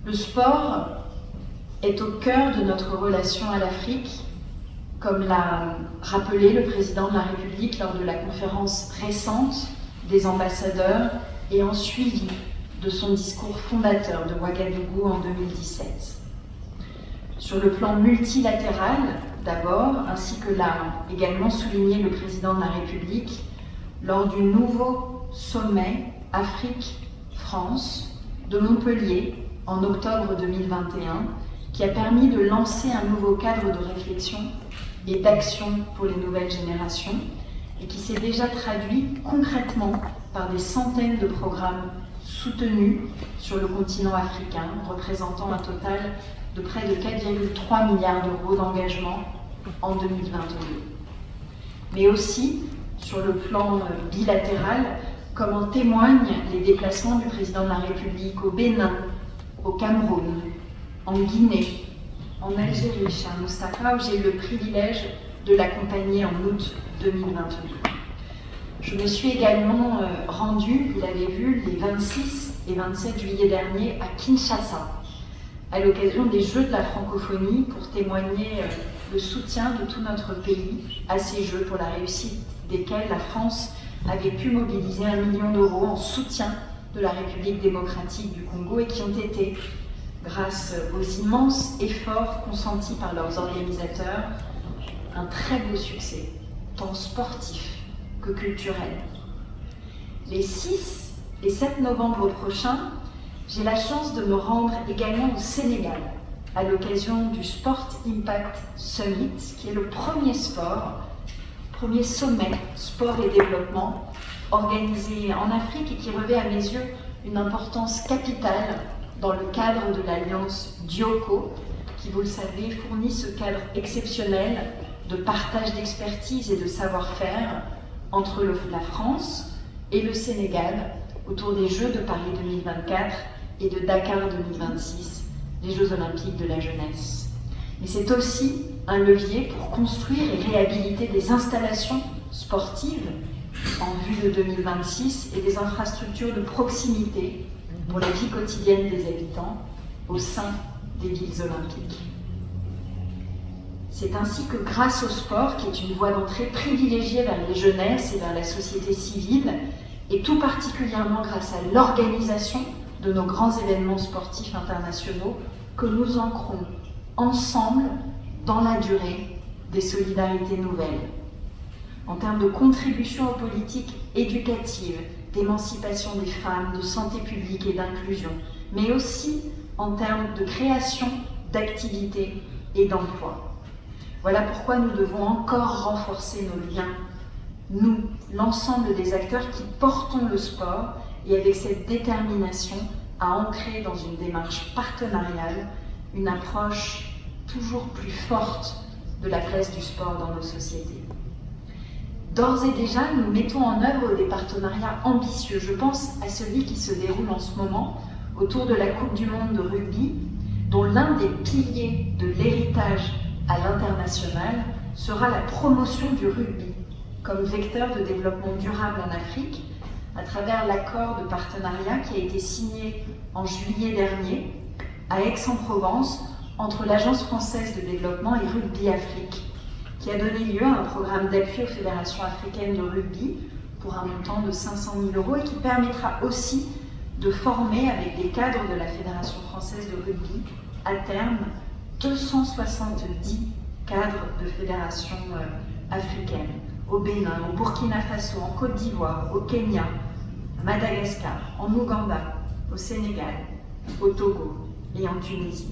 Le sport est au cœur de notre relation à l'Afrique, comme l'a rappelé le président de la République lors de la conférence récente des ambassadeurs et en suivi de son discours fondateur de Ouagadougou en 2017. Sur le plan multilatéral, d'abord, ainsi que l'a également souligné le président de la République lors du nouveau sommet Afrique-France de Montpellier en octobre 2021, qui a permis de lancer un nouveau cadre de réflexion et d'action pour les nouvelles générations et qui s'est déjà traduit concrètement par des centaines de programmes soutenus sur le continent africain, représentant un total de près de 4,3 milliards d'euros d'engagement en 2022. Mais aussi, sur le plan bilatéral, comme en témoignent les déplacements du président de la République au Bénin, au Cameroun, en Guinée, en Algérie, chez Moustapha, où j'ai eu le privilège de l'accompagner en août 2022. Je me suis également rendue, vous l'avez vu, les 26 et 27 juillet dernier à Kinshasa, à l'occasion des Jeux de la francophonie, pour témoigner le soutien de tout notre pays à ces Jeux, pour la réussite desquels la France avait pu mobiliser 1 million d'euros en soutien de la République démocratique du Congo et qui ont été, grâce aux immenses efforts consentis par leurs organisateurs, un très beau succès, tant sportif que culturel. Les 6 et 7 novembre prochains, j'ai la chance de me rendre également au Sénégal, à l'occasion du Sport Impact Summit, qui est le premier sommet sport et développement organisé en Afrique et qui revêt à mes yeux une importance capitale dans le cadre de l'alliance Dioko, qui, vous le savez, fournit ce cadre exceptionnel de partage d'expertise et de savoir-faire entre la France et le Sénégal autour des Jeux de Paris 2024 et de Dakar 2026, les Jeux olympiques de la jeunesse. Mais c'est aussi un levier pour construire et réhabiliter des installations sportives en vue de 2026 et des infrastructures de proximité pour la vie quotidienne des habitants au sein des villes olympiques. C'est ainsi que grâce au sport, qui est une voie d'entrée privilégiée vers les jeunesses et vers la société civile, et tout particulièrement grâce à l'organisation de nos grands événements sportifs internationaux, que nous ancrons ensemble dans la durée des solidarités nouvelles. En termes de contribution aux politiques éducatives, d'émancipation des femmes, de santé publique et d'inclusion, mais aussi en termes de création d'activités et d'emplois. Voilà pourquoi nous devons encore renforcer nos liens, nous, l'ensemble des acteurs qui portons le sport, et avec cette détermination à ancrer dans une démarche partenariale une approche toujours plus forte de la place du sport dans nos sociétés. D'ores et déjà, nous mettons en œuvre des partenariats ambitieux. Je pense à celui qui se déroule en ce moment autour de la Coupe du Monde de rugby, dont l'un des piliers de l'héritage à l'international sera la promotion du rugby comme vecteur de développement durable en Afrique, à travers l'accord de partenariat qui a été signé en juillet dernier à Aix-en-Provence entre l'Agence française de développement et Rugby Afrique, qui a donné lieu à un programme d'appui aux fédérations africaines de rugby pour un montant de 500 000 euros et qui permettra aussi de former, avec des cadres de la Fédération française de rugby, à terme 270 cadres de fédérations africaines, au Bénin, au Burkina Faso, en Côte d'Ivoire, au Kenya, à Madagascar, en Ouganda, au Sénégal, au Togo et en Tunisie.